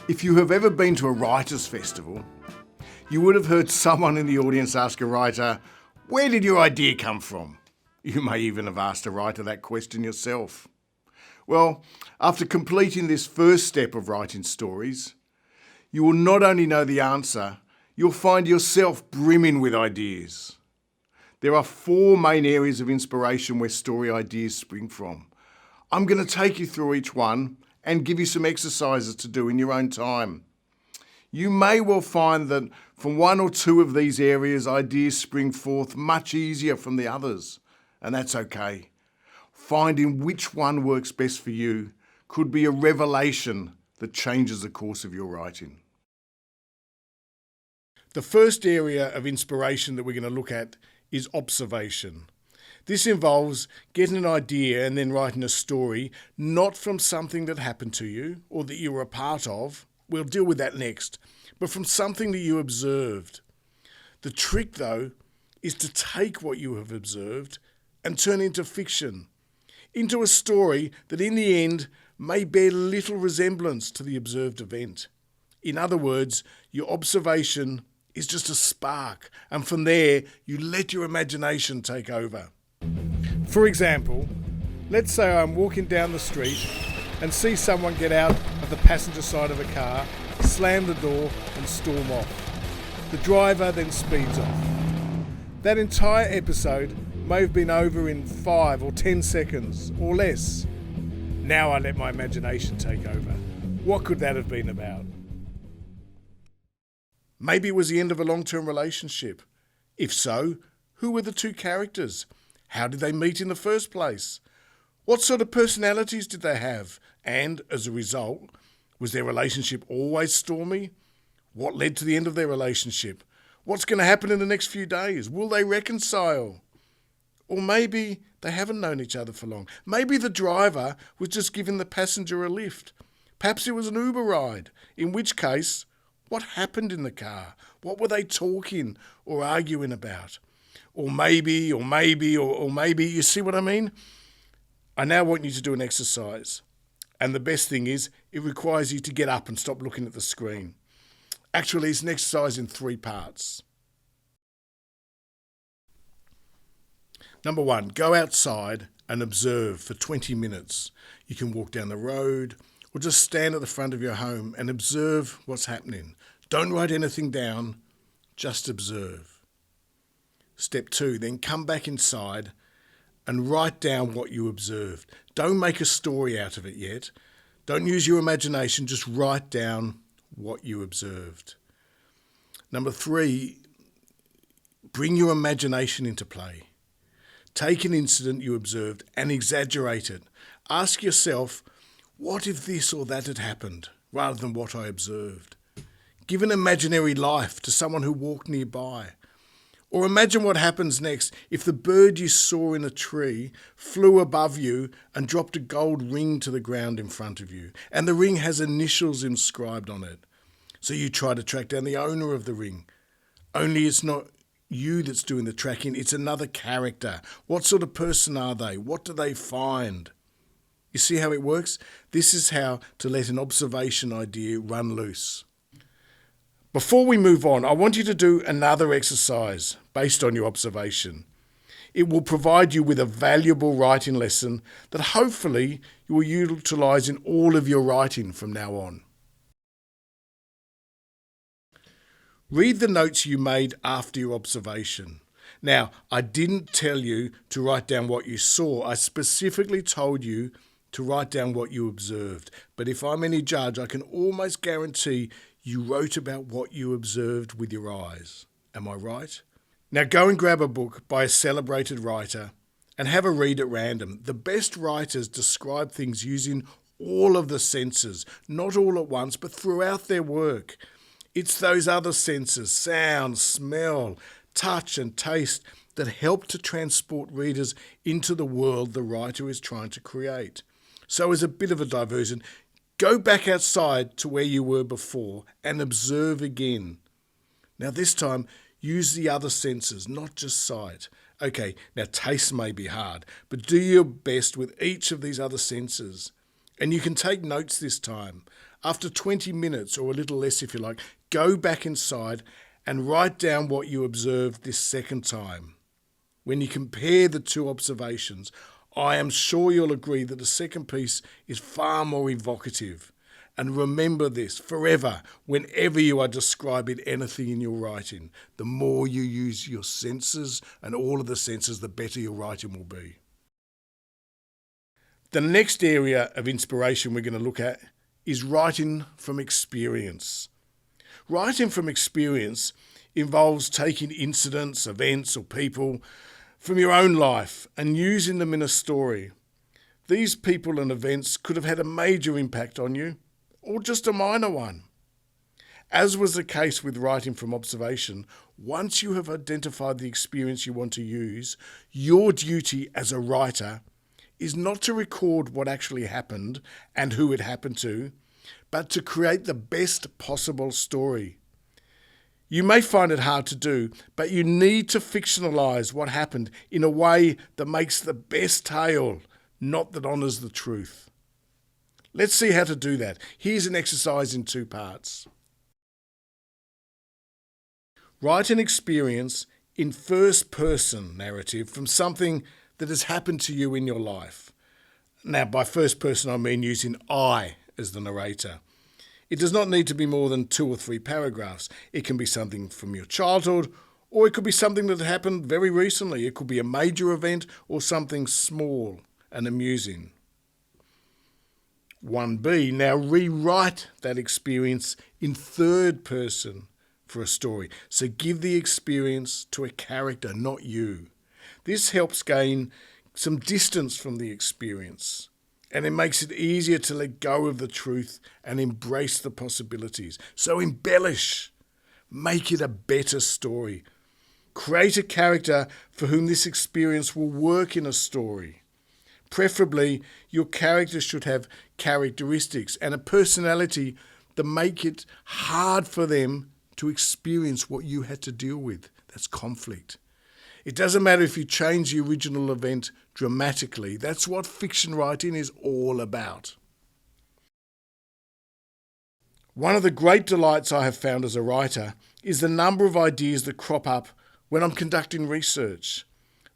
If you have ever been to a writers' festival, you would have heard someone in the audience ask a writer, "Where did your idea come from?" You may even have asked a writer that question yourself. Well, after completing this first step of writing stories, you will not only know the answer, you'll find yourself brimming with ideas. There are 4 main areas of inspiration where story ideas spring from. I'm going to take you through each one and give you some exercises to do in your own time. You may well find that from 1 or 2 of these areas, ideas spring forth much easier from the others, and that's okay. Finding which one works best for you could be a revelation that changes the course of your writing. The first area of inspiration that we're going to look at is observation. This involves getting an idea and then writing a story, not from something that happened to you or that you were a part of. We'll deal with that next, but from something that you observed. The trick, though, is to take what you have observed and turn into fiction, into a story that in the end may bear little resemblance to the observed event. In other words, your observation is just a spark, and from there you let your imagination take over. For example, let's say I'm walking down the street and see someone get out of the passenger side of a car, slam the door and storm off. The driver then speeds off. That entire episode may have been over in 5 or 10 seconds or less. Now I let my imagination take over. What could that have been about? Maybe it was the end of a long-term relationship. If so, who were the 2 characters? How did they meet in the first place? What sort of personalities did they have? And, as a result, was their relationship always stormy? What led to the end of their relationship? What's going to happen in the next few days? Will they reconcile? Or maybe they haven't known each other for long. Maybe the driver was just giving the passenger a lift. Perhaps it was an Uber ride, in which case, what happened in the car? What were they talking or arguing about? Or maybe, you see what I mean? I now want you to do an exercise. And the best thing is, it requires you to get up and stop looking at the screen. Actually, it's an exercise in 3 parts. Number 1, go outside and observe for 20 minutes. You can walk down the road or just stand at the front of your home and observe what's happening. Don't write anything down, just observe. Step 2, then come back inside and write down what you observed. Don't make a story out of it yet. Don't use your imagination, just write down what you observed. Number 3, bring your imagination into play. Take an incident you observed and exaggerate it. Ask yourself, what if this or that had happened, rather than what I observed? Give an imaginary life to someone who walked nearby. Or imagine what happens next if the bird you saw in a tree flew above you and dropped a gold ring to the ground in front of you, and the ring has initials inscribed on it. So you try to track down the owner of the ring. Only it's not you that's doing the tracking, it's another character. What sort of person are they? What do they find? You see how it works? This is how to let an observation idea run loose. Before we move on, I want you to do another exercise based on your observation. It will provide you with a valuable writing lesson that hopefully you will utilise in all of your writing from now on. Read the notes you made after your observation. Now, I didn't tell you to write down what you saw. I specifically told you to write down what you observed. But if I'm any judge, I can almost guarantee you wrote about what you observed with your eyes. Am I right? Now go and grab a book by a celebrated writer and have a read at random. The best writers describe things using all of the senses, not all at once, but throughout their work. It's those other senses, sound, smell, touch and taste, that help to transport readers into the world the writer is trying to create. So as a bit of a diversion, go back outside to where you were before and observe again. Now this time, use the other senses, not just sight. Okay, now taste may be hard, but do your best with each of these other senses. And you can take notes this time. After 20 minutes, or a little less if you like, go back inside and write down what you observed this second time. When you compare the two observations, I am sure you'll agree that the second piece is far more evocative. And remember this forever, whenever you are describing anything in your writing, the more you use your senses and all of the senses, the better your writing will be. The next area of inspiration we're going to look at is writing from experience. Writing from experience involves taking incidents, events, or people from your own life and using them in a story. These people and events could have had a major impact on you, or just a minor one. As was the case with writing from observation, once you have identified the experience you want to use, your duty as a writer is not to record what actually happened and who it happened to, but to create the best possible story. You may find it hard to do, but you need to fictionalise what happened in a way that makes the best tale, not that honours the truth. Let's see how to do that. Here's an exercise in 2 parts. Write an experience in first-person narrative from something that has happened to you in your life. Now, by first person, I mean using I as the narrator. It does not need to be more than 2 or 3 paragraphs. It can be something from your childhood, or it could be something that happened very recently. It could be a major event or something small and amusing. 1B, now rewrite that experience in third person for a story. So give the experience to a character, not you. This helps gain some distance from the experience, and it makes it easier to let go of the truth and embrace the possibilities. So embellish. Make it a better story. Create a character for whom this experience will work in a story. Preferably, your character should have characteristics and a personality that make it hard for them to experience what you had to deal with. That's conflict. It doesn't matter if you change the original event dramatically. That's what fiction writing is all about. One of the great delights I have found as a writer is the number of ideas that crop up when I'm conducting research.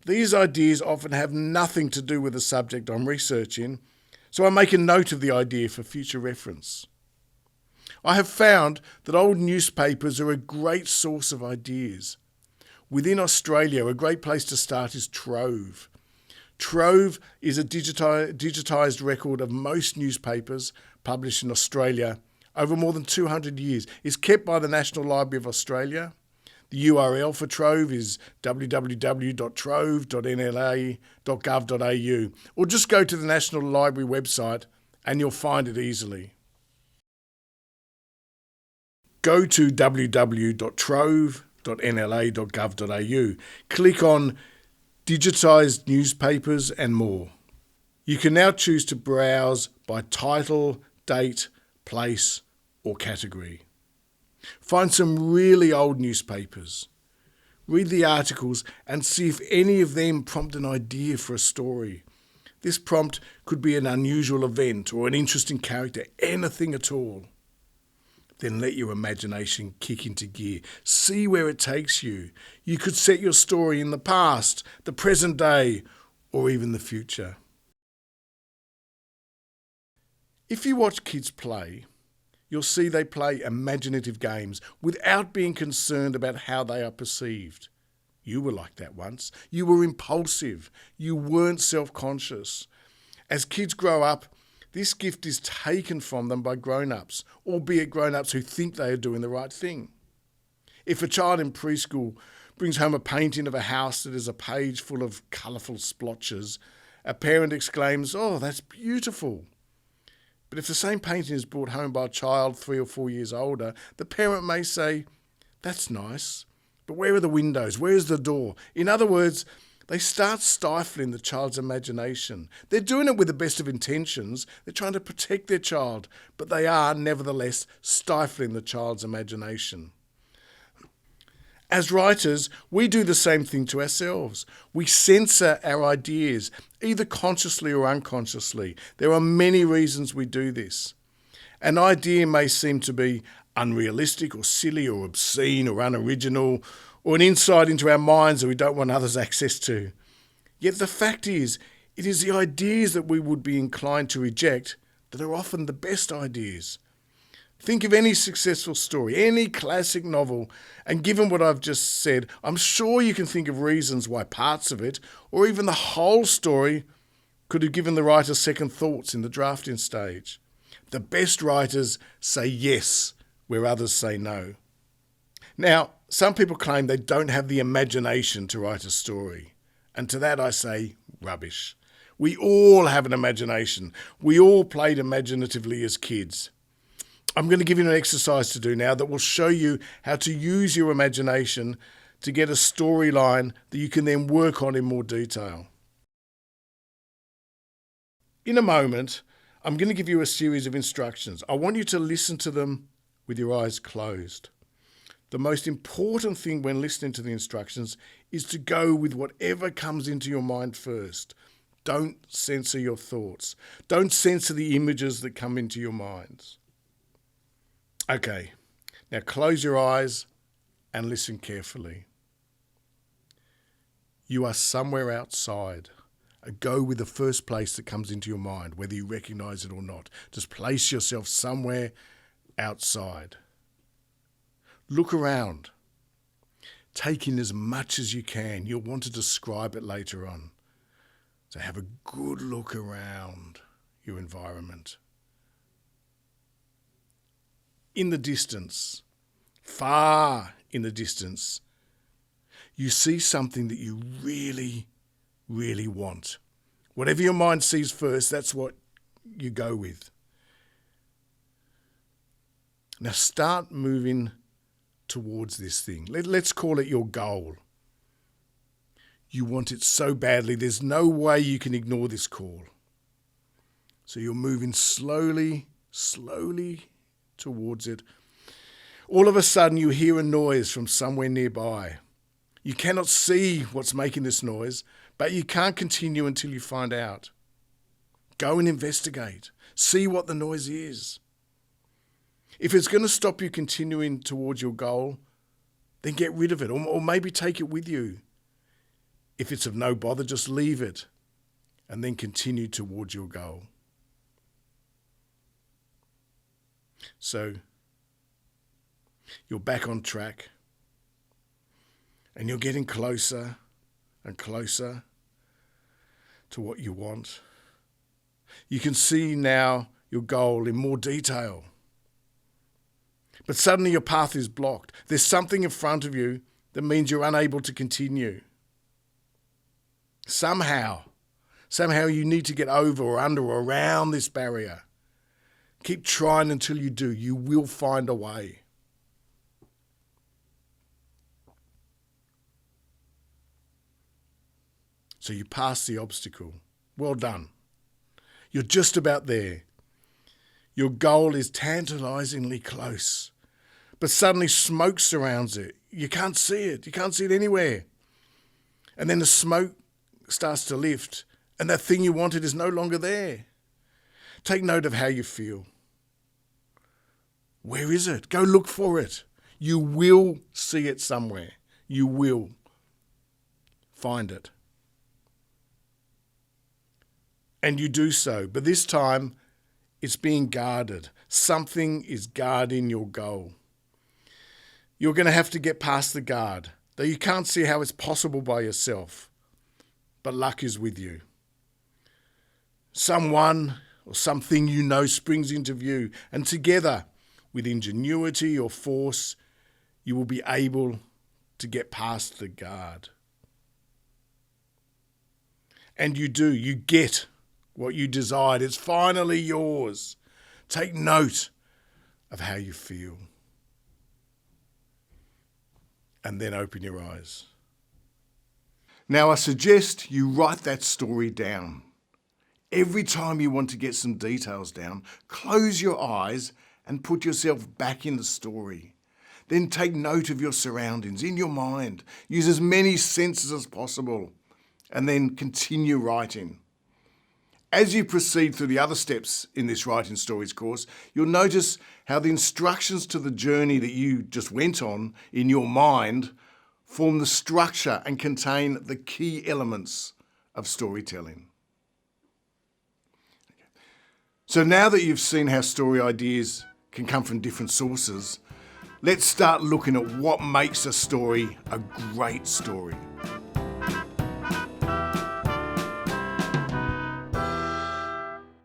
These ideas often have nothing to do with the subject I'm researching, so I make a note of the idea for future reference. I have found that old newspapers are a great source of ideas. Within Australia, a great place to start is Trove. Trove is a digitised record of most newspapers published in Australia over more than 200 years. It's kept by the National Library of Australia. The URL for Trove is www.trove.nla.gov.au, or just go to the National Library website and you'll find it easily. Go to www.trove.nla.gov.au, click on Digitised Newspapers and more. You can now choose to browse by title, date, place or category. Find some really old newspapers. Read the articles and see if any of them prompt an idea for a story. This prompt could be an unusual event or an interesting character, anything at all. Then let your imagination kick into gear. See where it takes you. You could set your story in the past, the present day, or even the future. If you watch kids play, you'll see they play imaginative games without being concerned about how they are perceived. You were like that once. You were impulsive. You weren't self-conscious. As kids grow up, this gift is taken from them by grown-ups, albeit grown-ups who think they are doing the right thing. If a child in preschool brings home a painting of a house that is a page full of colourful splotches, a parent exclaims, "Oh, that's beautiful." But if the same painting is brought home by a child 3 or 4 years older, the parent may say, "That's nice, but where are the windows? Where's the door?" In other words, they start stifling the child's imagination. They're doing it with the best of intentions. They're trying to protect their child, but they are nevertheless stifling the child's imagination. As writers, we do the same thing to ourselves. We censor our ideas, either consciously or unconsciously. There are many reasons we do this. An idea may seem to be unrealistic or silly or obscene or unoriginal, or an insight into our minds that we don't want others access to. Yet the fact is, it is the ideas that we would be inclined to reject that are often the best ideas. Think of any successful story, any classic novel, and given what I've just said, I'm sure you can think of reasons why parts of it, or even the whole story, could have given the writer second thoughts in the drafting stage. The best writers say yes where others say no. Now, some people claim they don't have the imagination to write a story. And to that I say, rubbish. We all have an imagination. We all played imaginatively as kids. I'm going to give you an exercise to do now that will show you how to use your imagination to get a storyline that you can then work on in more detail. In a moment, I'm going to give you a series of instructions. I want you to listen to them with your eyes closed. The most important thing when listening to the instructions is to go with whatever comes into your mind first. Don't censor your thoughts. Don't censor the images that come into your minds. Okay, now close your eyes and listen carefully. You are somewhere outside. Go with the first place that comes into your mind, whether you recognize it or not. Just place yourself somewhere outside. Look around. Take in as much as you can. You'll want to describe it later on. So have a good look around your environment. In the distance, far in the distance, you see something that you really, really want. Whatever your mind sees first, that's what you go with. Now start moving towards this thing. Let's call it your goal. You want it so badly, there's no way you can ignore this call. So you're moving slowly towards it. All of a sudden you hear a noise from somewhere nearby. You cannot see what's making this noise, but you can't continue until you find out. Go and investigate. See what the noise is. If it's going to stop you continuing towards your goal, then get rid of it, or maybe take it with you. If it's of no bother, just leave it and then continue towards your goal. So you're back on track and you're getting closer and closer to what you want. You can see now your goal in more detail. But suddenly your path is blocked. There's something in front of you that means you're unable to continue. Somehow you need to get over or under or around this barrier. Keep trying until you do. You will find a way. So you pass the obstacle. Well done. You're just about there. Your goal is tantalizingly close. But suddenly smoke surrounds it. You can't see it. You can't see it anywhere. And then the smoke starts to lift, and that thing you wanted is no longer there. Take note of how you feel. Where is it? Go look for it. You will see it somewhere. You will find it. And you do so, but this time it's being guarded. Something is guarding your goal. You're going to have to get past the guard, though you can't see how it's possible by yourself. But luck is with you. Someone or something you know springs into view, and together, with ingenuity or force, you will be able to get past the guard. And you do. You get what you desired. It's finally yours. Take note of how you feel. And then open your eyes. Now I suggest you write that story down. Every time you want to get some details down, close your eyes and put yourself back in the story. Then take note of your surroundings in your mind. Use as many senses as possible and then continue writing. As you proceed through the other steps in this Writing Stories course, you'll notice how the instructions to the journey that you just went on in your mind form the structure and contain the key elements of storytelling. So now that you've seen how story ideas can come from different sources, let's start looking at what makes a story a great story.